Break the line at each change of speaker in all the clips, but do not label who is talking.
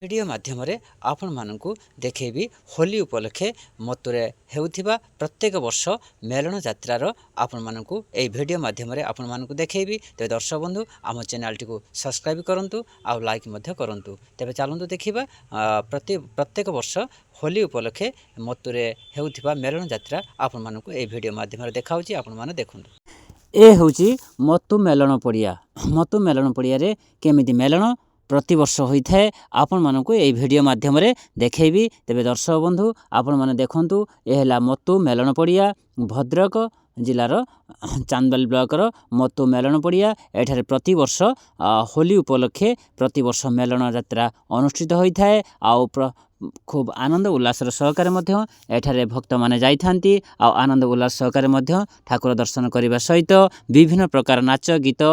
Video माध्यम आपण मानू देखी होली उपलक्षे मतुरे हेउथिबा प्रत्येक वर्ष मेलन यात्रार आपण मानू ए भिडियो माध्यम आपण मानू देखी। तेज दर्शक बंधु आम चैनल टी सब्सक्राइब करूँ आउ लाइक करूँ। तेज चलतु देखा प्रत्येक वर्ष होली उपलक्षे मतुरे हेउथिबा मेलन यात्रा आपण मानू ए भिडियो माध्यम देखा आपण मैंने देखु। ए हूँ मतु मेलन पड़िया। मतु मेलन पड़िया केमिति मेलन प्रति वर्ष होता है आपण मानक ये वीडियो माध्यम देखी। तेरे दर्शक बंधु आपण मैंने देखु यह मतु मेलन पड़िया भद्रक जिलार चांदबाली ब्लॉकर मतु मेलन पड़िया। एठारे प्रति वर्ष होली उपलक्षे प्रति वर्ष मेलन यात्रा अनुष्ठित होता है। आउ खूब आनंद उल्लासर सहकार एठारे भक्त माने जाइथांती। आनंद उल्लास सहकार ठाकुर दर्शन करने सहित विभिन्न प्रकार नाच गीत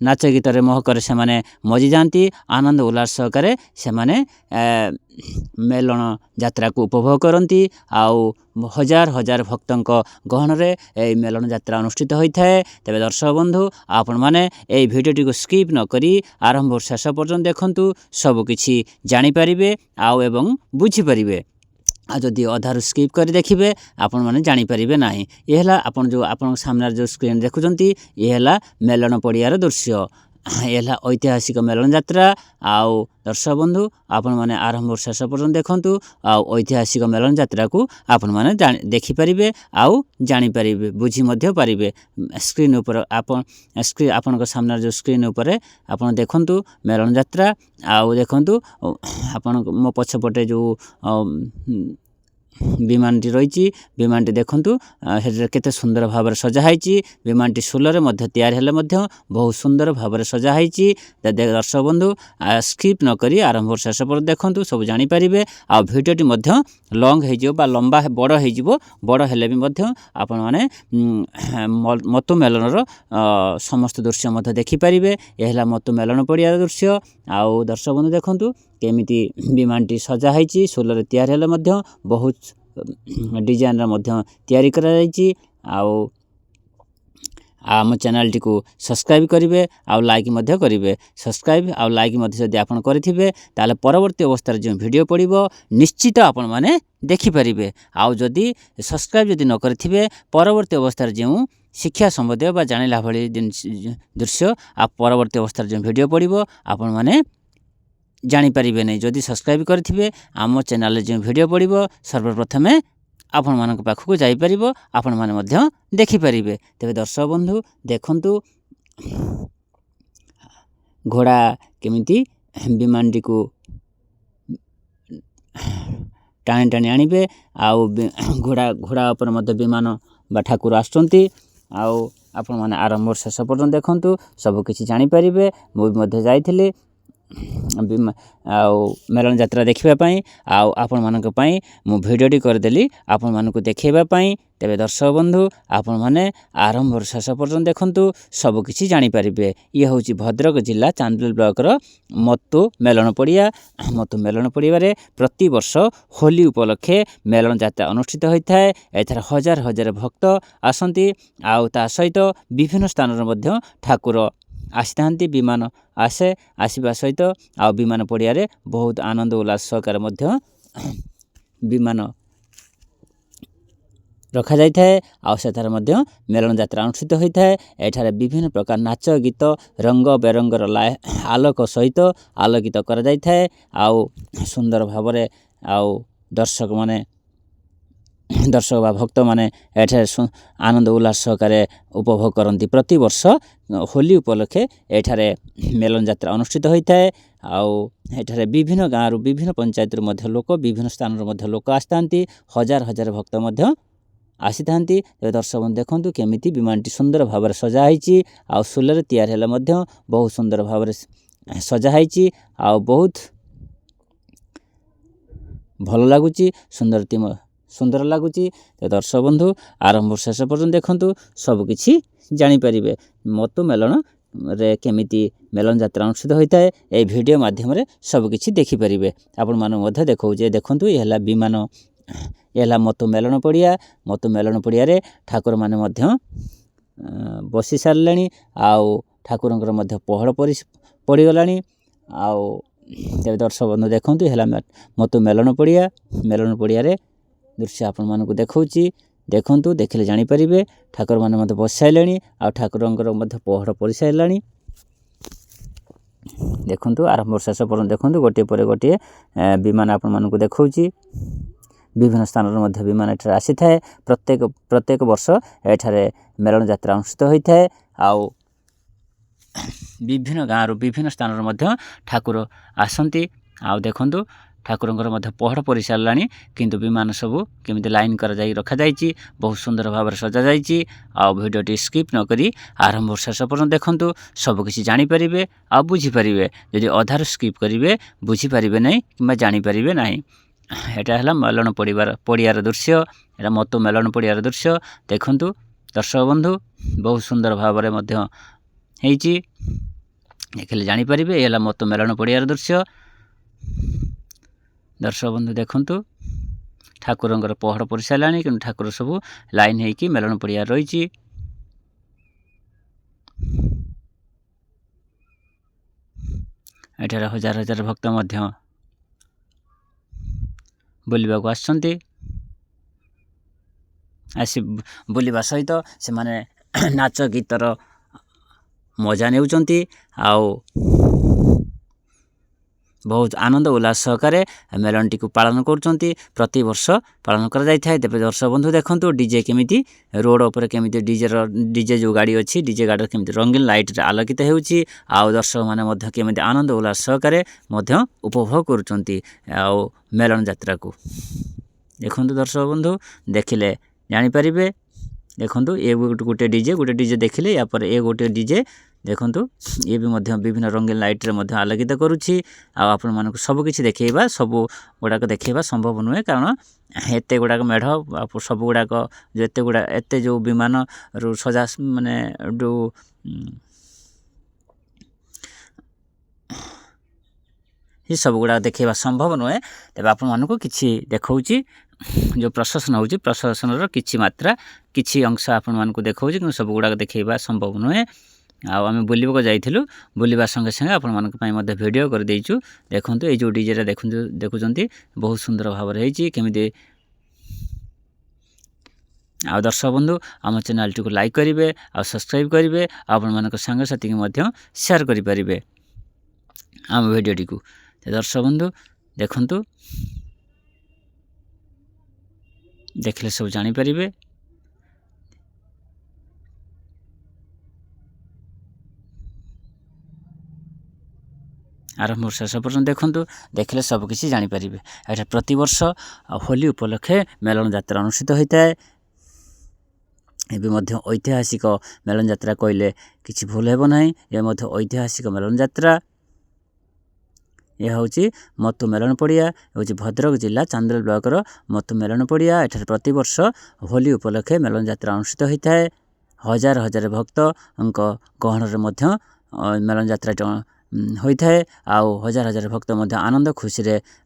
नाच गीत महकर से माने मजी जाती। आनंद उल्लास सहकार से माने मेलन यात्रा को उपभोग करती। आउ हजार हजार भक्तों गहन रे मेलन यात्रा अनुष्ठित होता है। तेरे दर्शक बंधु आपण मैंने ये भिडियोटी को स्किप न करी आरंभ शेष पर्यंत देखंतु सबकिछि जानीपारे आउ एवं बुझीपारे। जदि अधारू स्किप कर देखिए आपण मैंने जानीपारे ना। ये आपन जो आप सामने जो स्क्रीन देखुं ये मेलन पड़ियार दृश्य। ये ऐतिहासिक मेलन यात्रा। आउ दर्शक बंधु आपण मैंने आरंभ शेष पर्यंत देखंतु ऐतिहासिक मेलन यात्रा को आपण मैंने देखिपारे आउ जानीपारे बुझी पारे। स्क्रीन उपर आपण सामने जो स्क्रीन उपर आपण देखंतु मेलन यात्रा। आउ देखंतु आपण मो पछपटे जो विमानटी रही विमानटी देखंतु केते सुंदर भाव सजाई। विमानटी सोलर तैयारी बहुत सुंदर भाव सजाई। दर्शक बंधु स्किप न करी आरंभ शेष पर देखंतु सब जानीपारे। आ भिडियोटी लंग हो लंबा बड़ हो बड़ हेले भी आपण माने मतु मेलनर समस्त दृश्य देखिपारे। यह मतु मेलन पड़िया दृश्य। आउ दर्शक बंधु देखंतु केमिति विमानटी सजाई सोलर तैयारी हेले बहुत डिजाइन तैयारी कराई। आउ आम चैनल टी को सब्सक्राइब करेंगे आउ लाइक करेंगे। सब्सक्राइब आउ लाइक जदि आप करेंगे ताले परवर्ती अवस्था जो वीडियो पड़ो निश्चित आपण मैंने देखिपारे। आउ जदि सब्सक्राइब जदि न करेंगे परवर्ती अवस्था जो शिक्षा संबंधी बा जानिला भली दृश्य आ परवर्ती अवस्था जो वीडियो पड़ो आपण मैंने जानीपारे नहीं। जदि सब्सक्राइब करेंगे आम चैनल जो वीडियो पड़ो सर्वप्रथम आपण मान पाखक जापर आपण मैंने देखिपारे। तेरे दर्शक बंधु देखंतु घोड़ा केमिति विमानटी को टाणी टाणी आनिबे। आउ घोड़ा घोड़ा उपर विमान बा ठाकुर आसुचंती। आउ आपण माने आरंभ शेष पर्यंत देखंतु सबकिछि जानीपारे। मुझे जाइथिली आउ मेलन यात्रा देखापी आउ आपण मानक पई मु भिडियोटी करदेली आपण मानक देखाइबापी। तेरे दर्शक बंधु आपण माने आरंभ शेष पर्यंत देखंतु सबकिछि जानीपारे। ये हूँ भद्रक जिला चांदबाली ब्लॉकर मतु मेलन पड़िया। मतु मेलन पड़िया प्रति वर्ष होली उपलक्षे मेलन यात्रा अनुष्ठित होता है। एथार हजार हजार भक्त आसती। आउ ता सहित विभिन्न स्थान ठाकुर आसी विमान आसे आसवा सहित आ विमान पड़िया बहुत आनंद उल्लास सहकार विमान रखा जाता है। आर मेलन यात्रा अनुष्ठित होता है। एठारे विभिन्न प्रकार नाच गीत रंग बेरंगर आलोक सहित आलोकित करा जाता है। आउ सुंदर भाव आउ दर्शक माने दर्शक बा भक्त माने एठारे आनंद उल्लास सहकार उपभोग करती। प्रति वर्ष होली उपलक्षे एठारे मेलन यात्रा अनुष्ठित होता है। आउ एठारे विभिन्न गाँव विभिन्न पंचायत लोक विभिन्न स्थान लोक आसती। हजार हजार भक्त आसी था। दर्शक बंधु देखंतु केमिति विमानटी सुंदर भाव सजाई। आउ सोलर तैयारी हेले बहुत सुंदर भाव सजाई। आउ बहुत भल लगुच सुंदर लगुच। दर्शक बंधु आरंभ शेष पर्यंत देखंतु सबकिछि जानीपारे। मतु मेलन रे केमिति मेलन यात्रा अनुष्ठित होता है ये वीडियो माध्यम सबकिछि देखिपारे। आपण माने देखौजे देखंतु ये विमान ये मतु मेलन पड़िया। मतु मेलन पड़िया ठाकुर माने बसी सारे आउ ठाकुरंकर पहड़ ପଡ଼ିଗଲାଣି। ଆଉ ତେବେ ଦର୍ଶକ ବନ୍ଧୁ ଦେଖନ୍ତୁ ହେଲା ମତୁ ମେଲଣ ପଡ଼ିଆରେ ଦୃଶ୍ୟ ଆପଣମାନଙ୍କୁ ଦେଖାଉଛି। ଦେଖନ୍ତୁ, ଦେଖିଲେ ଜାଣିପାରିବେ ଠାକୁରମାନେ ମଧ୍ୟ ବସିସାରିଲେଣି ଆଉ ଠାକୁରଙ୍କର ମଧ୍ୟ ପହଡ଼ ପଡ଼ିସାରିଲାଣି। ଦେଖନ୍ତୁ ଆରମ୍ଭ ଶେଷ ପର୍ଯ୍ୟନ୍ତ ଦେଖନ୍ତୁ, ଗୋଟିଏ ପରେ ଗୋଟିଏ ବିମାନ ଆପଣମାନଙ୍କୁ ଦେଖାଉଛି। ବିଭିନ୍ନ ସ୍ଥାନରୁ ମଧ୍ୟ ବିମାନ ଏଠାରେ ଆସିଥାଏ। ପ୍ରତ୍ୟେକ ବର୍ଷ ଏଠାରେ ମେଲଣ ଯାତ୍ରା ଅନୁଷ୍ଠିତ ହୋଇଥାଏ। ଆଉ ବିଭିନ୍ନ ଗାଁରୁ ବିଭିନ୍ନ ସ୍ଥାନରୁ ମଧ୍ୟ ଠାକୁର ଆସନ୍ତି। ଆଉ ଦେଖନ୍ତୁ ଠାକୁରଙ୍କର ମଧ୍ୟ ପହଡ଼ ପରିସାରିଲାଣି, କିନ୍ତୁ ବିମାନ ସବୁ କେମିତି ଲାଇନ୍ କରାଯାଇ ରଖାଯାଇଛି, ବହୁତ ସୁନ୍ଦର ଭାବରେ ସଜାଯାଇଛି। ଆଉ ଭିଡ଼ିଓଟି ସ୍କିପ୍ ନକରି ଆରମ୍ଭ ଶେଷ ପର୍ଯ୍ୟନ୍ତ ଦେଖନ୍ତୁ, ସବୁକିଛି ଜାଣିପାରିବେ ଆଉ ବୁଝିପାରିବେ। ଯଦି ଅଧାରୁ ସ୍କିପ୍ କରିବେ ବୁଝିପାରିବେ ନାହିଁ କିମ୍ବା ଜାଣିପାରିବେ ନାହିଁ। ଏଟା ହେଲା ମେଲଣ ପଡ଼ିଆର ଦୃଶ୍ୟ। ଏଟା ମତୁ ମେଲଣ ପଡ଼ିଆର ଦୃଶ୍ୟ। ଦେଖନ୍ତୁ ଦର୍ଶକ ବନ୍ଧୁ, ବହୁତ ସୁନ୍ଦର ଭାବରେ ମଧ୍ୟ ହେଇଛି, ଦେଖିଲେ ଜାଣିପାରିବେ। ଏ ହେଲା ମତୁ ମେଲଣ ପଡ଼ିଆର ଦୃଶ୍ୟ। ଦର୍ଶକ ବନ୍ଧୁ ଦେଖନ୍ତୁ, ଠାକୁରଙ୍କର ପହଡ଼ ପଡ଼ିସାରିଲାଣି, କିନ୍ତୁ ଠାକୁର ସବୁ ଲାଇନ୍ ହେଇକି ମେଲଣ ପଡ଼ିଆରେ ରହିଛି। ଏଠାରେ ହଜାର ହଜାର ଭକ୍ତ ମଧ୍ୟ ବୁଲିବାକୁ ଆସିଛନ୍ତି। ଆସି ବୁଲିବା ସହିତ ସେମାନେ ନାଚ ଗୀତର ମଜା ନେଉଛନ୍ତି ଆଉ ବହୁତ ଆନନ୍ଦ ଉଲ୍ଲାସ ସହକାରେ ମେଲଣଟିକୁ ପାଳନ କରୁଛନ୍ତି। ପ୍ରତିବର୍ଷ ପାଳନ କରାଯାଇଥାଏ। ତେବେ ଦର୍ଶକ ବନ୍ଧୁ ଦେଖନ୍ତୁ, ଡିଜେ କେମିତି ରୋଡ଼ ଉପରେ କେମିତି ଡିଜେ ଯେଉଁ ଗାଡ଼ି ଅଛି, ଡିଜେ ଗାଡ଼ିର କେମିତି ରଙ୍ଗୀନ ଲାଇଟ୍ରେ ଆଲୋକିତ ହେଉଛି। ଆଉ ଦର୍ଶକମାନେ ମଧ୍ୟ କେମିତି ଆନନ୍ଦ ଉଲ୍ଲାସ ସହକାରେ ମଧ୍ୟ ଉପଭୋଗ କରୁଛନ୍ତି ଆଉ ମେଲଣ ଯାତ୍ରାକୁ। ଦେଖନ୍ତୁ ଦର୍ଶକ ବନ୍ଧୁ, ଦେଖିଲେ ଜାଣିପାରିବେ। ଦେଖନ୍ତୁ ଏ ଗୋଟେ ଡିଜେ ଦେଖିଲେ, ୟାପରେ ଏ ଗୋଟେ ଡିଜେ ଦେଖନ୍ତୁ, ଇଏ ବି ମଧ୍ୟ ବିଭିନ୍ନ ରଙ୍ଗୀନ ଲାଇଟ୍ରେ ମଧ୍ୟ ଆଲୋକିତ କରୁଛି। ଆଉ ଆପଣମାନଙ୍କୁ ସବୁକିଛି ଦେଖାଇବା, ସବୁ ଗୁଡ଼ାକ ଦେଖାଇବା ସମ୍ଭବ ନୁହେଁ, କାରଣ ଏତେ ଗୁଡ଼ାକ ମେଢ଼ ସବୁ ଗୁଡ଼ାକ ଏତେ ଯେଉଁ ବିମାନରୁ ସଜା ମାନେ ଯେଉଁ ସବୁ ଗୁଡ଼ାକ ଦେଖାଇବା ସମ୍ଭବ ନୁହେଁ। ତେବେ ଆପଣମାନଙ୍କୁ କିଛି ଦେଖାଉଛି, ଯେଉଁ ପ୍ରଶାସନ ହେଉଛି, ପ୍ରଶାସନର କିଛି ଅଂଶ ଆପଣମାନଙ୍କୁ ଦେଖାଉଛି, କିନ୍ତୁ ସବୁ ଗୁଡ଼ାକ ଦେଖାଇବା ସମ୍ଭବ ନୁହେଁ। ଆଉ ଆମେ ବୁଲିବାକୁ ଯାଇଥିଲୁ, ବୁଲିବା ସଙ୍ଗେ ସଙ୍ଗେ ଆପଣମାନଙ୍କ ପାଇଁ ମଧ୍ୟ ଭିଡ଼ିଓ କରିଦେଇଛୁ। ଦେଖନ୍ତୁ ଏଇ ଯେଉଁ ଡିଜେଟା ଦେଖୁଛନ୍ତି, ବହୁତ ସୁନ୍ଦର ଭାବରେ ହେଇଛି କେମିତି। ଆଉ ଦର୍ଶକ ବନ୍ଧୁ, ଆମ ଚ୍ୟାନେଲଟିକୁ ଲାଇକ୍ କରିବେ ଆଉ ସବସ୍କ୍ରାଇବ୍ କରିବେ। ଆପଣମାନଙ୍କ ସାଙ୍ଗସାଥିକି ମଧ୍ୟ ସେୟାର କରିପାରିବେ ଆମ ଭିଡ଼ିଓଟିକୁ। ଦର୍ଶକ ବନ୍ଧୁ ଦେଖନ୍ତୁ, ଦେଖିଲେ ସବୁ ଜାଣିପାରିବେ। ଆରମ୍ଭ ଶେଷ ପର୍ଯ୍ୟନ୍ତ ଦେଖନ୍ତୁ, ଦେଖିଲେ ସବୁକିଛି ଜାଣିପାରିବେ। ଏଠାରେ ପ୍ରତିବର୍ଷ ହୋଲି ଉପଲକ୍ଷେ ମେଲଣ ଯାତ୍ରା ଅନୁଷ୍ଠିତ ହୋଇଥାଏ। ଏବେ ମଧ୍ୟ ଐତିହାସିକ ମେଲଣ ଯାତ୍ରା କହିଲେ କିଛି ଭୁଲ ହେବ ନାହିଁ। ଏ ମଧ୍ୟ ଐତିହାସିକ ମେଲଣ ଯାତ୍ରା। ଏହା ହେଉଛି ମତୁ ମେଲଣ ପଡ଼ିଆ, ହେଉଛି ଭଦ୍ରକ ଜିଲ୍ଲା ଚାନ୍ଦୋଳ ବ୍ଲକର ମତୁ ମେଲଣ ପଡ଼ିଆ। ଏଠାରେ ପ୍ରତିବର୍ଷ ହୋଲି ଉପଲକ୍ଷେ ମେଲଣ ଯାତ୍ରା ଅନୁଷ୍ଠିତ ହୋଇଥାଏ। ହଜାର ହଜାର ଭକ୍ତଙ୍କ ଗହଣରେ ମଧ୍ୟ ମେଲଣ ଯାତ୍ରାଟି ହୋଇଥାଏ। ଆଉ ହଜାର ହଜାର ଭକ୍ତ ମଧ୍ୟ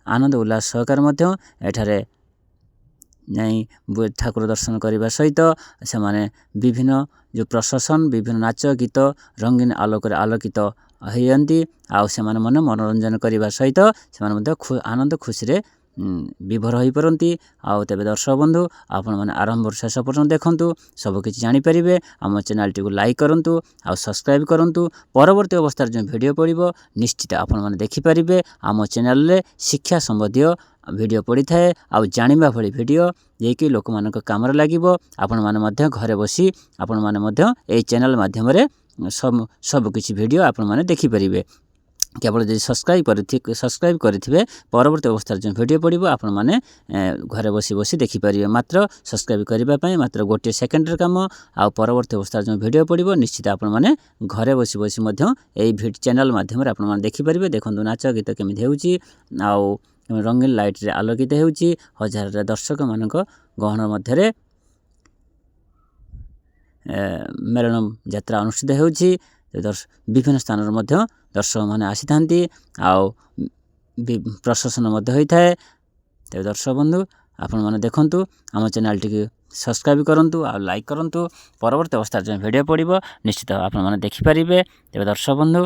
ଆନନ୍ଦ ଉଲ୍ଲାସ ସହକାରେ ମଧ୍ୟ ଏଠାରେ ଯାଇ ଠାକୁର ଦର୍ଶନ କରିବା ସହିତ ସେମାନେ ବିଭିନ୍ନ ଯେଉଁ ପ୍ରଶାସନ, ବିଭିନ୍ନ ନାଚ ଗୀତ ରଙ୍ଗୀନ ଆଲୋକରେ ଆଲୋକିତ ହୋଇଯାନ୍ତି। ଆଉ ସେମାନେ ମନୋରଞ୍ଜନ କରିବା ସହିତ ସେମାନେ ମଧ୍ୟ ଆନନ୍ଦ ଖୁସିରେ ବିଭୋର ହୋଇପାରନ୍ତି। ଆଉ ତେବେ ଦର୍ଶକ ବନ୍ଧୁ, ଆପଣମାନେ ଆରମ୍ଭରୁ ଶେଷ ପର୍ଯ୍ୟନ୍ତ ଦେଖନ୍ତୁ, ସବୁକିଛି ଜାଣିପାରିବେ। ଆମ ଚ୍ୟାନେଲଟିକୁ ଲାଇକ୍ କରନ୍ତୁ ଆଉ ସବସ୍କ୍ରାଇବ୍ କରନ୍ତୁ। ପରବର୍ତ୍ତୀ ଅବସ୍ଥାରେ ଯେଉଁ ଭିଡ଼ିଓ ପଡ଼ିବ ନିଶ୍ଚିତ ଆପଣମାନେ ଦେଖିପାରିବେ। ଆମ ଚ୍ୟାନେଲରେ ଶିକ୍ଷା ସମ୍ବନ୍ଧୀୟ ଭିଡ଼ିଓ ପଡ଼ିଥାଏ ଆଉ ଜାଣିବା ଭଳି ଭିଡ଼ିଓ, ଯିଏକି ଲୋକମାନଙ୍କ କାମରେ ଲାଗିବ। ଆପଣମାନେ ମଧ୍ୟ ଘରେ ବସି ଆପଣମାନେ ମଧ୍ୟ ଏହି ଚ୍ୟାନେଲ ମାଧ୍ୟମରେ ସବୁକିଛି ଭିଡ଼ିଓ ଆପଣମାନେ ଦେଖିପାରିବେ। କେବଳ ଯଦି ସବସ୍କ୍ରାଇବ୍ କରିଥିବେ, ପରବର୍ତ୍ତୀ ଅବସ୍ଥାରେ ଯେଉଁ ଭିଡ଼ିଓ ପଡ଼ିବ ଆପଣମାନେ ଘରେ ବସି ଦେଖିପାରିବେ। ମାତ୍ର ସବସ୍କ୍ରାଇବ୍ କରିବା ପାଇଁ ମାତ୍ର ଗୋଟିଏ ସେକେଣ୍ଡର କାମ। ଆଉ ପରବର୍ତ୍ତୀ ଅବସ୍ଥାରେ ଯେଉଁ ଭିଡ଼ିଓ ପଡ଼ିବ ନିଶ୍ଚିତ ଆପଣମାନେ ଘରେ ବସି ମଧ୍ୟ ଏହି ଚ୍ୟାନେଲ ମାଧ୍ୟମରେ ଆପଣମାନେ ଦେଖିପାରିବେ। ଦେଖନ୍ତୁ ନାଚ ଗୀତ କେମିତି ହେଉଛି ଆଉ ରଙ୍ଗୀନ ଲାଇଟ୍ରେ ଆଲୋକିତ ହେଉଛି। ହଜାର ହଜାର ଦର୍ଶକମାନଙ୍କ ଗହଣ ମଧ୍ୟରେ ମେଲଣ ଯାତ୍ରା ଅନୁଷ୍ଠିତ ହେଉଛି। ବିଭିନ୍ନ ସ୍ଥାନରୁ ମଧ୍ୟ ଦର୍ଶକମାନେ ଆସିଥାନ୍ତି ଆଉ ପ୍ରଶାସନ ମଧ୍ୟ ହୋଇଥାଏ। ତେବେ ଦର୍ଶକ ବନ୍ଧୁ, ଆପଣମାନେ ଦେଖନ୍ତୁ, ଆମ ଚ୍ୟାନେଲଟିକୁ ସବସ୍କ୍ରାଇବ୍ କରନ୍ତୁ ଆଉ ଲାଇକ୍ କରନ୍ତୁ। ପରବର୍ତ୍ତୀ ଅବସ୍ଥାରେ ଯେଉଁ ଭିଡ଼ିଓ ପଡ଼ିବ ନିଶ୍ଚିତ ଆପଣମାନେ ଦେଖିପାରିବେ। ତେବେ ଦର୍ଶକ ବନ୍ଧୁ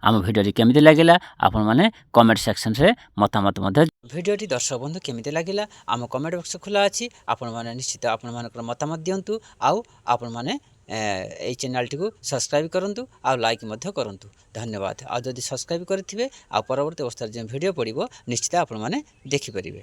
आम भिडियोटी केमिति लागिला आपण माने कमेंट सेक्शन रे मतामत मध्य भिडियोटी दर्शक बंधु केमिति लागिला आम कमेंट बॉक्स खुला अछि आपण माने निश्चित आपण मानकर मतामत दियंतु आउ आपण माने এই চ্যানেলটিକୁ ସବସ୍କ୍ରାଇବ୍ କରନ୍ତୁ ଆଉ ଲାଇକ୍ ମଧ୍ୟ କରନ୍ତୁ ଧନ୍ୟବାଦ। ଆଉ ଯଦି ସବସ୍କ୍ରାଇବ୍ କରିଥିବେ ଆଉ ପରବର୍ତ୍ତୀ ଅବସ୍ଥାରେ ଯେଉଁ ଭିଡ଼ିଓ ପଡ଼ିବ ନିଶ୍ଚିତ ଆପଣମାନେ ଦେଖିପାରିବେ।